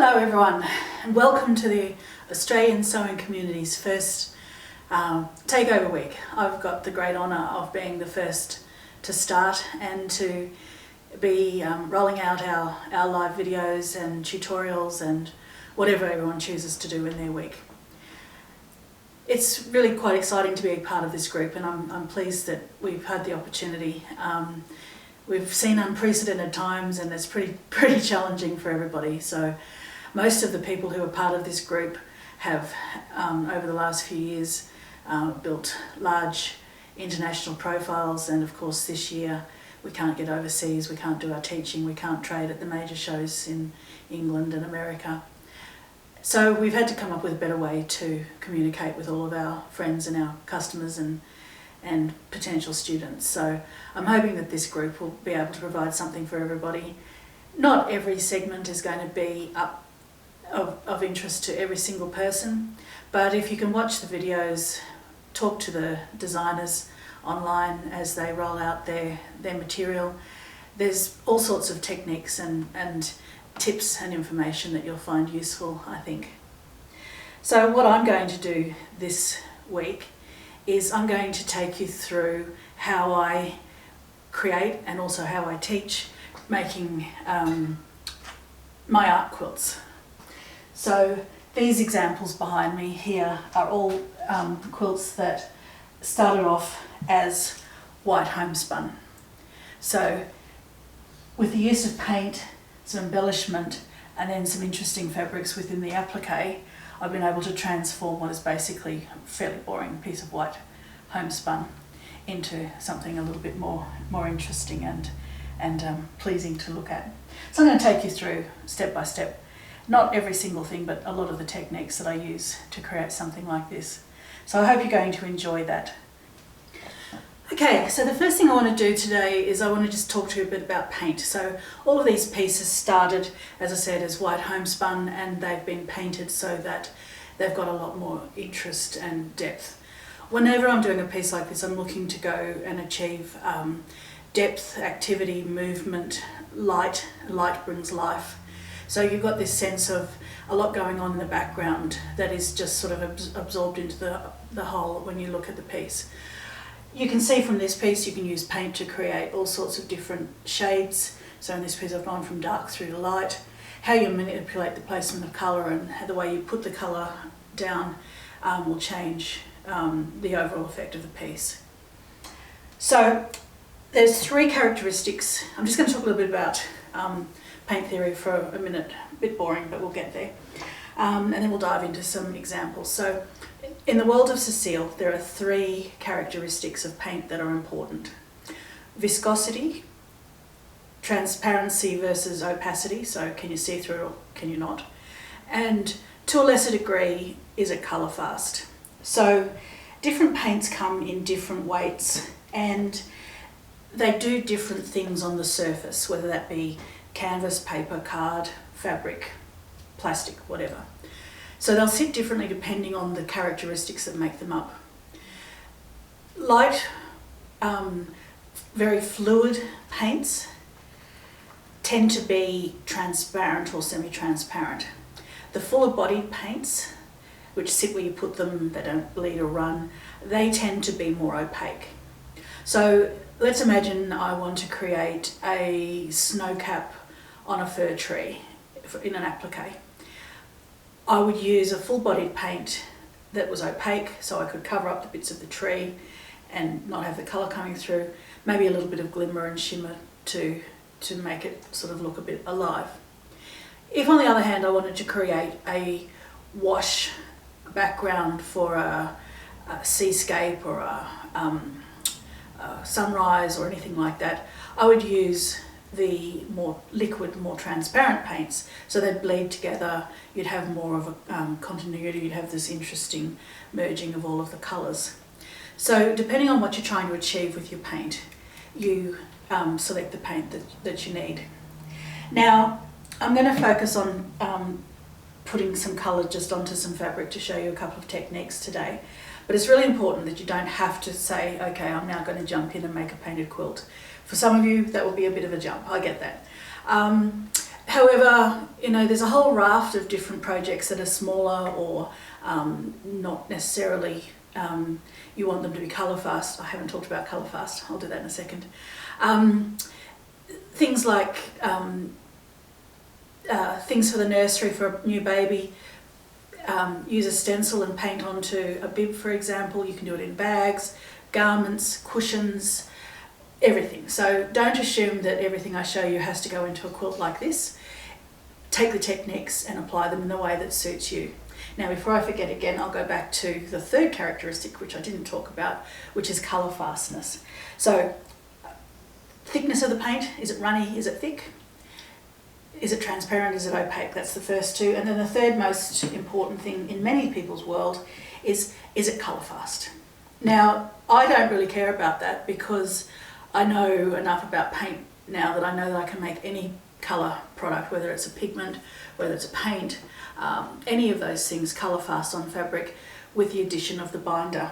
Hello everyone, and welcome to the Australian Sewing Community's first takeover week. I've got the great honour of being the first to start and to be rolling out our live videos and tutorials and whatever everyone chooses to do in their week. It's really quite exciting to be a part of this group, and I'm pleased that we've had the opportunity. We've seen unprecedented times, and it's pretty challenging for everybody. So most of the people who are part of this group have, over the last few years, built large international profiles, and of course this year we can't get overseas, we can't do our teaching, we can't trade at the major shows in England and America. So we've had to come up with a better way to communicate with all of our friends and our customers and potential students. So I'm hoping that this group will be able to provide something for everybody. Not every segment is going to be of interest to every single person, but if you can watch the videos, talk to the designers online as they roll out their material, there's all sorts of techniques and tips and information that you'll find useful, I think. So what I'm going to do this week is I'm going to take you through how I create and also how I teach making my art quilts. So these examples behind me here are all quilts that started off as white homespun. So with the use of paint, some embellishment, and then some interesting fabrics within the applique, I've been able to transform what is basically a fairly boring piece of white homespun into something a little bit more interesting and pleasing to look at. So I'm going to take you through step by step, not every single thing, but a lot of the techniques that I use to create something like this. So I hope you're going to enjoy that. Okay, so the first thing I want to do today is I want to just talk to you a bit about paint. So all of these pieces started, as I said, as white homespun, and they've been painted so that they've got a lot more interest and depth. Whenever I'm doing a piece like this, I'm looking to go and achieve depth, activity, movement, light. Light brings life. So you've got this sense of a lot going on in the background that is just sort of absorbed into the whole when you look at the piece. You can see from this piece you can use paint to create all sorts of different shades. So in this piece I've gone from dark through to light. How you manipulate the placement of colour and the way you put the colour down will change the overall effect of the piece. So there's three characteristics. I'm just going to talk a little bit about paint theory for a minute. A bit boring, but we'll get there. And then we'll dive into some examples. So in the world of Cecile, there are three characteristics of paint that are important. Viscosity, transparency versus opacity, so can you see through it or can you not? And to a lesser degree, is it colour fast? So different paints come in different weights and they do different things on the surface, whether that be canvas, paper, card, fabric, plastic, whatever. So they'll sit differently depending on the characteristics that make them up. Light, very fluid paints tend to be transparent or semi-transparent. The fuller bodied paints, which sit where you put them, they don't bleed or run, they tend to be more opaque. So let's imagine I want to create a snow cap on a fir tree in an applique. I would use a full-bodied paint that was opaque so I could cover up the bits of the tree and not have the colour coming through, maybe a little bit of glimmer and shimmer to make it sort of look a bit alive. If on the other hand I wanted to create a wash background for a seascape or a sunrise or anything like that, I would use the more liquid, more transparent paints, so they'd bleed together, you'd have more of a continuity, you'd have this interesting merging of all of the colours. So depending on what you're trying to achieve with your paint, you select the paint that you need. Now I'm going to focus on putting some colour just onto some fabric to show you a couple of techniques today. But it's really important that you don't have to say, okay, I'm now going to jump in and make a painted quilt. For some of you, that will be a bit of a jump, I get that. However, there's a whole raft of different projects that are smaller or not necessarily you want them to be colour fast. I haven't talked about colour fast, I'll do that in a second. Things like things for the nursery for a new baby. Use a stencil and paint onto a bib, for example. You can do it in bags, garments, cushions, everything. So don't assume that everything I show you has to go into a quilt like this. Take the techniques and apply them in the way that suits you. Now, before I forget again, I'll go back to the third characteristic, which I didn't talk about, which is colour fastness. So, thickness of the paint. Is it runny? Is it thick? Is it transparent? Is it opaque? That's the first two. And then the third most important thing in many people's world is it colour fast? Now, I don't really care about that because I know enough about paint now that I know that I can make any colour product, whether it's a pigment, whether it's a paint, any of those things colour fast on fabric with the addition of the binder.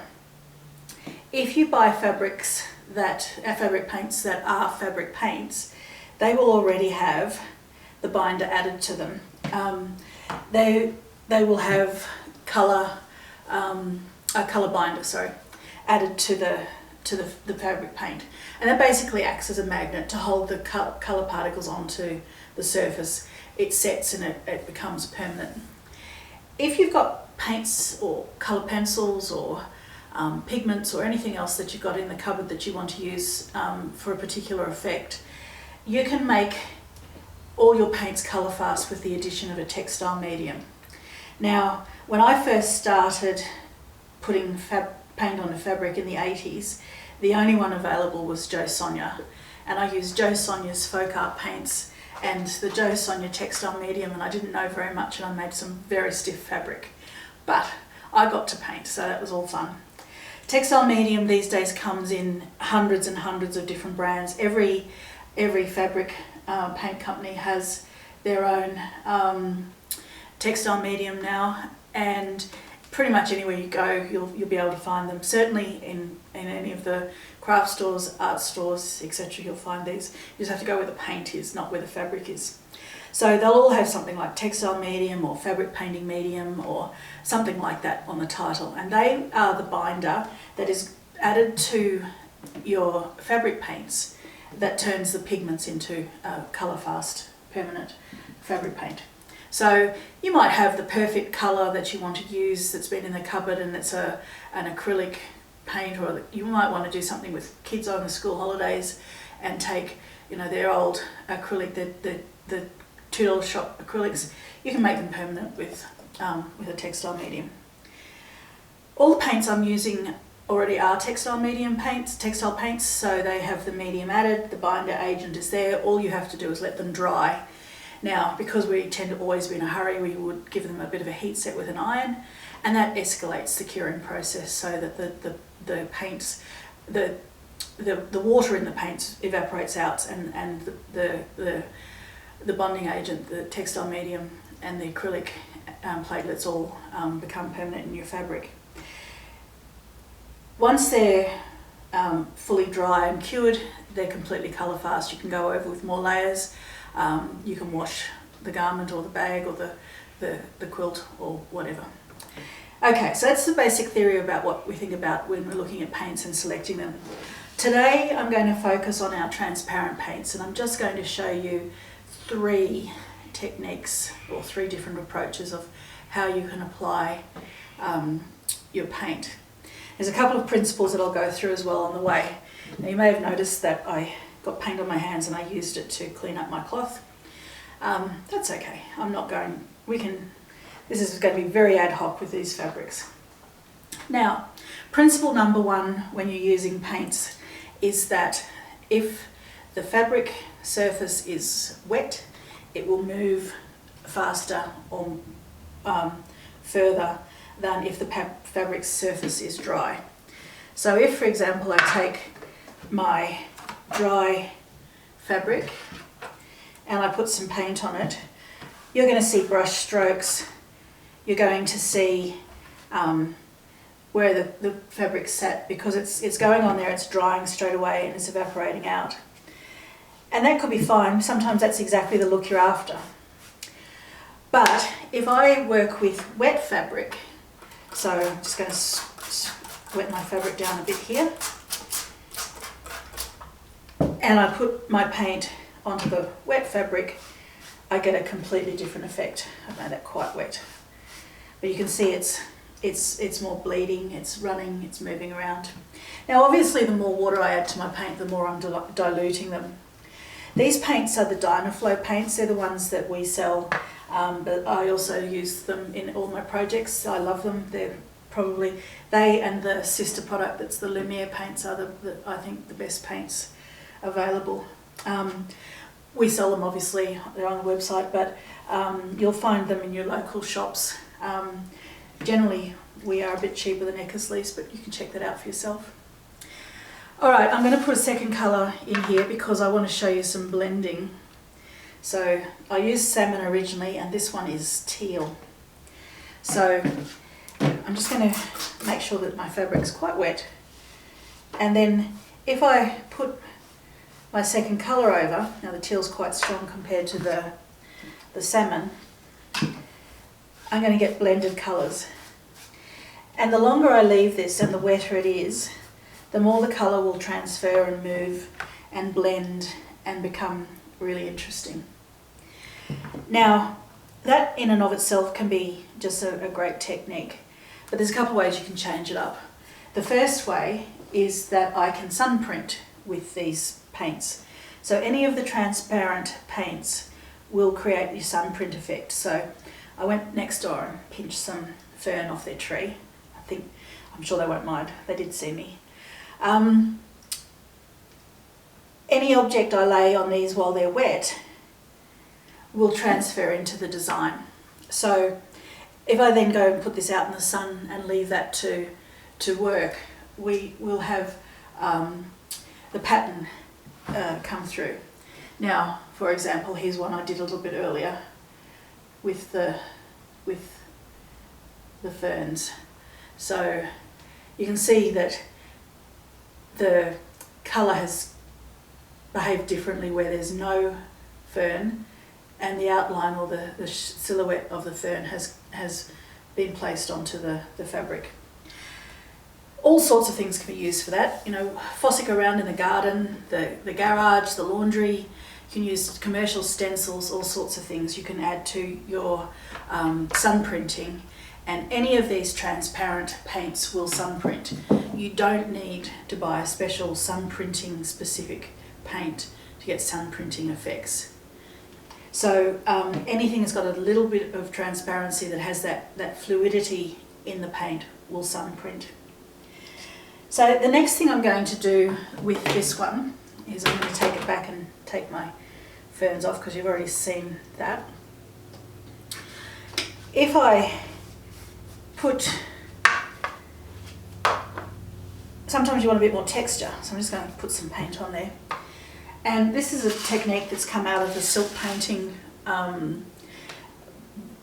If you buy fabric paints that are fabric paints, they will already have the binder added to them. They will have a colour binder, added to the fabric paint, and that basically acts as a magnet to hold the colour particles onto the surface. It sets and it becomes permanent. If you've got paints or colour pencils or pigments or anything else that you've got in the cupboard that you want to use for a particular effect, you can make all your paints colour fast with the addition of a textile medium. Now, when I first started putting paint onto fabric in the 80s, the only one available was Jo Sonja, and I used Jo Sonja's folk art paints and the Jo Sonja textile medium, and I didn't know very much and I made some very stiff fabric, but I got to paint, so that was all fun. Textile medium these days comes in hundreds and hundreds of different brands. Every fabric paint company has their own textile medium now, and pretty much anywhere you go you'll be able to find them. Certainly in any of the craft stores, art stores, etc. you'll find these. You just have to go where the paint is, not where the fabric is. So they'll all have something like textile medium or fabric painting medium or something like that on the title, and they are the binder that is added to your fabric paints that turns the pigments into colour fast permanent fabric paint. So you might have the perfect colour that you want to use that's been in the cupboard and it's an acrylic paint, or you might want to do something with kids on the school holidays and take their old acrylic, the $2 shop acrylics. You can make them permanent with a textile medium. All the paints I'm using already are textile paints, so they have the medium added, the binder agent is there. All you have to do is let them dry. Now, because we tend to always be in a hurry, we would give them a bit of a heat set with an iron, and that escalates the curing process so that the paints, the water in the paints evaporates out, and the bonding agent, the textile medium and the acrylic platelets all become permanent in your fabric. Once they're fully dry and cured, they're completely colour fast. You can go over with more layers. You can wash the garment or the bag or the quilt or whatever. Okay, so that's the basic theory about what we think about when we're looking at paints and selecting them. Today I'm going to focus on our transparent paints, and I'm just going to show you 3 techniques or 3 different approaches of how you can apply your paint. There's a couple of principles that I'll go through as well on the way. Now, you may have noticed that I got paint on my hands and I used it to clean up my cloth. That's okay. This is going to be very ad hoc with these fabrics. Now, principle number 1 when you're using paints is that if the fabric surface is wet, it will move faster or further than if the fabric surface is dry. So if, for example, I take my dry fabric and I put some paint on it, you're going to see brush strokes. You're going to see where the fabric's sat, because it's going on there, it's drying straight away and it's evaporating out. And that could be fine. Sometimes that's exactly the look you're after. But if I work with wet fabric, so I'm just going to wet my fabric down a bit here, and I put my paint onto the wet fabric, I get a completely different effect. I've made that quite wet, but you can see it's more bleeding, it's running, it's moving around. Now obviously the more water I add to my paint, the more I'm diluting them. These paints are the Dynaflow paints. They're the ones that we sell, but I also use them in all my projects. I love them. They're probably, they and the sister product that's the Lumiere paints are I think the best paints available. We sell them obviously, they're on the website, but you'll find them in your local shops. Generally we are a bit cheaper than Eckersley's, but you can check that out for yourself. Alright, I'm going to put a second colour in here because I want to show you some blending. So I used salmon originally and this one is teal. So I'm just going to make sure that my fabric's quite wet, and then if I put my second colour over, now the teal's quite strong compared to the salmon, I'm going to get blended colours. And the longer I leave this and the wetter it is, the more the colour will transfer and move and blend and become really interesting. Now, that in and of itself can be just a great technique, but there's a couple of ways you can change it up. The first way is that I can sun print with these paints. So any of the transparent paints will create the sun print effect. So I went next door and pinched some fern off their tree. I'm sure they won't mind, they did see me. Any object I lay on these while they're wet will transfer into the design. So if I then go and put this out in the sun and leave that to work, we will have the pattern come through. Now, for example, here's one I did a little bit earlier with the ferns. So you can see that the colour has behaved differently where there's no fern, and the outline or the silhouette of the fern has been placed onto the fabric. All sorts of things can be used for that. You know, fossick around in the garden, the garage, the laundry. You can use commercial stencils, all sorts of things you can add to your sun printing. And any of these transparent paints will sun print. You don't need to buy a special sun printing specific paint to get sun printing effects. So anything that's got a little bit of transparency that has that fluidity in the paint will sun print. So the next thing I'm going to do with this one is I'm going to take it back and take my ferns off because you've already seen that. If I sometimes you want a bit more texture, so I'm just going to put some paint on there. And this is a technique that's come out of the silk painting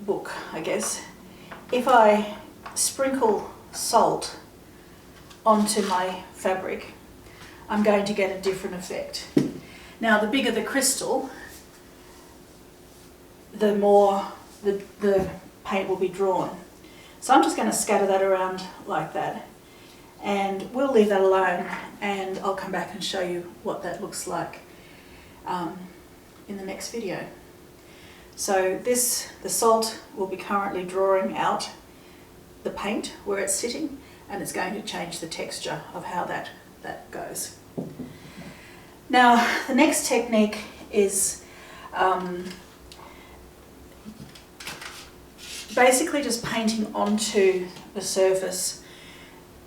book, I guess. If I sprinkle salt onto my fabric, I'm going to get a different effect. Now, the bigger the crystal, the more the paint will be drawn. So I'm just going to scatter that around like that, and we'll leave that alone, and I'll come back and show you what that looks like in the next video. So the salt will be currently drawing out the paint where it's sitting, and it's going to change the texture of how that goes. Now, the next technique is basically just painting onto the surface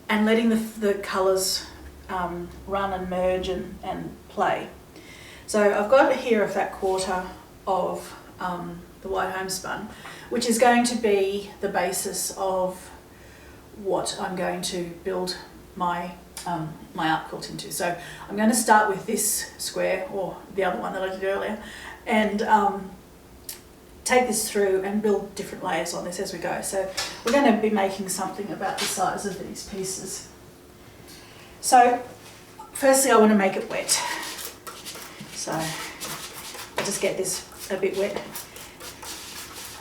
and letting the colours run and merge and play. So I've got here a fat quarter of the white homespun, which is going to be the basis of what I'm going to build my art quilt into. So I'm going to start with this square, or the other one that I did earlier, and take this through and build different layers on this as we go. So we're going to be making something about the size of these pieces. So firstly I want to make it wet. So I just get this a bit wet.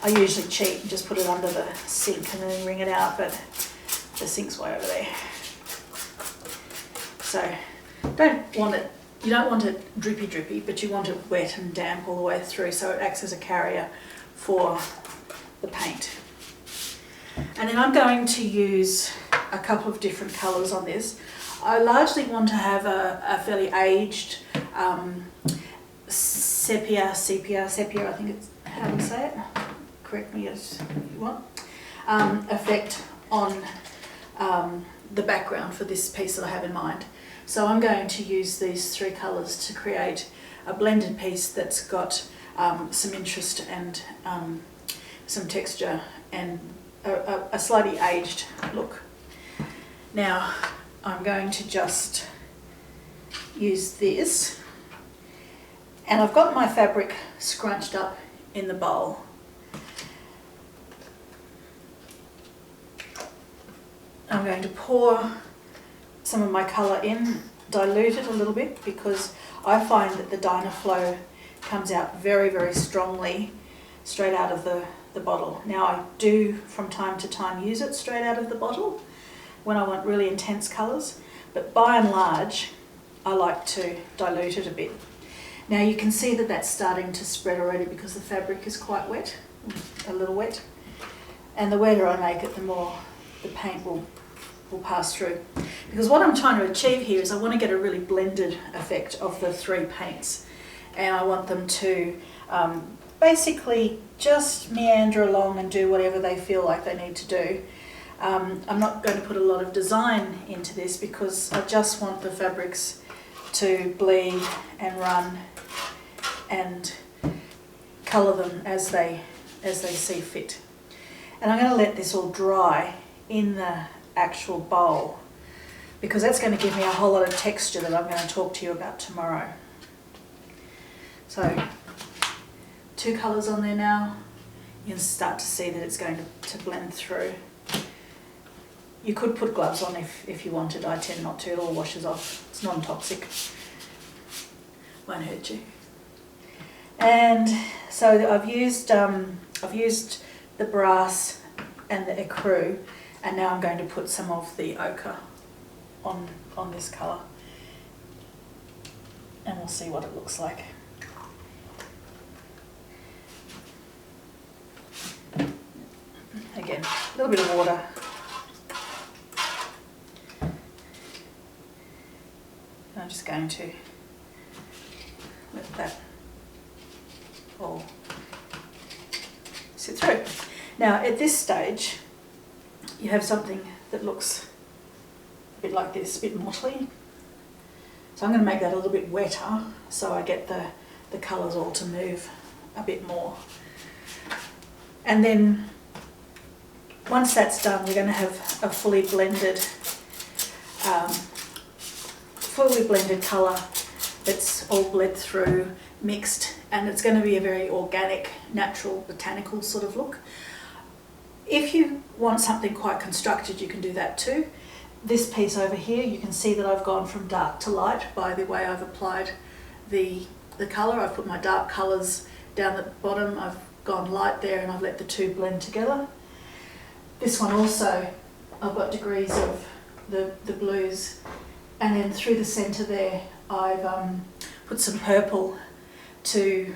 I usually cheat and just put it under the sink and then wring it out, but the sink's way over there. So you don't want it drippy, but you want it wet and damp all the way through so it acts as a carrier for the paint. And then I'm going to use a couple of different colours on this. I largely want to have a fairly aged sepia, I think it's how to say it. Correct me if you want. Effect on the background for this piece that I have in mind. So I'm going to use these three colours to create a blended piece that's got some interest and some texture and a slightly aged look. Now I'm going to just use this, and I've got my fabric scrunched up in the bowl. I'm going to pour some of my colour in, dilute it a little bit, because I find that the Dynaflow comes out very, very strongly straight out of the bottle. Now I do from time to time use it straight out of the bottle when I want really intense colours, but by and large I like to dilute it a bit. Now you can see that that's starting to spread already because the fabric is quite wet, a little wet, and the wetter I make it, the more the paint will pass through. Because what I'm trying to achieve here is I want to get a really blended effect of the three paints, and I want them to basically just meander along and do whatever they feel like they need to do. I'm not going to put a lot of design into this because I just want the fabrics to bleed and run and colour them as they see fit. And I'm going to let this all dry in the actual bowl, because that's going to give me a whole lot of texture that I'm going to talk to you about tomorrow. So 2 colours on there now. You can start to see that it's going to blend through. You could put gloves on if you wanted. I tend not to, it all washes off. It's non-toxic, won't hurt you. And so I've used the brass and the ecru, and now I'm going to put some of the ochre on this colour, and we'll see what it looks like. Again, a little bit of water. I'm just going to let that all sit through. Now at this stage you have something that looks a bit like this, a bit mottly. So I'm going to make that a little bit wetter so I get the colours all to move a bit more. And then once that's done, we're going to have a fully blended colour that's all bled through, mixed, and it's going to be a very organic, natural, botanical sort of look. If you want something quite constructed, you can do that too. This piece over here, you can see that I've gone from dark to light by the way I've applied the colour. I've put my dark colours down at the bottom, I've gone light there, and I've let the two blend together. This one also, I've got degrees of the blues, and then through the centre there I've put some purple to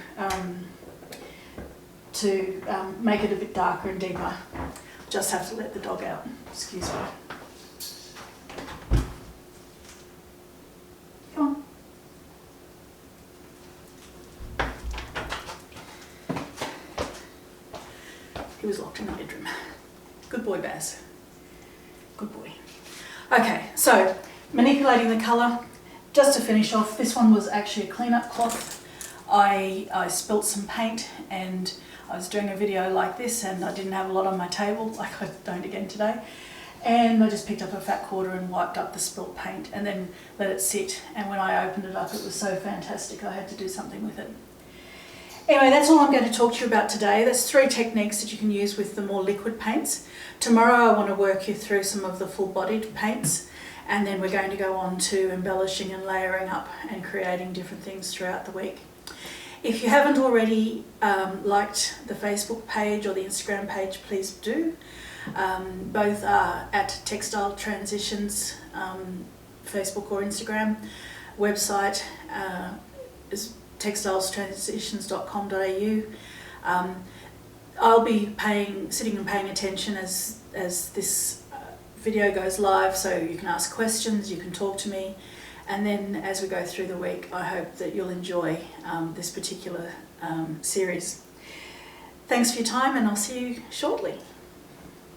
make it a bit darker and deeper. Just have to let the dog out, excuse me. Come on. He was locked in the bedroom. Good boy, Baz. Good boy. Okay, so manipulating the colour. Just to finish off, this one was actually a clean-up cloth. I spilt some paint, and I was doing a video like this and I didn't have a lot on my table, like I don't again today. And I just picked up a fat quarter and wiped up the spilt paint and then let it sit. And when I opened it up, it was so fantastic I had to do something with it. Anyway, that's all I'm going to talk to you about today. That's 3 techniques that you can use with the more liquid paints. Tomorrow I want to work you through some of the full-bodied paints, and then we're going to go on to embellishing and layering up and creating different things throughout the week. If you haven't already liked the Facebook page or the Instagram page, please do. Both are at Textile Transitions, Facebook or Instagram. Website is textilestransitions.com.au. I'll be sitting and paying attention as this video goes live, so you can ask questions, you can talk to me, and then as we go through the week, I hope that you'll enjoy this particular series. Thanks for your time, and I'll see you shortly.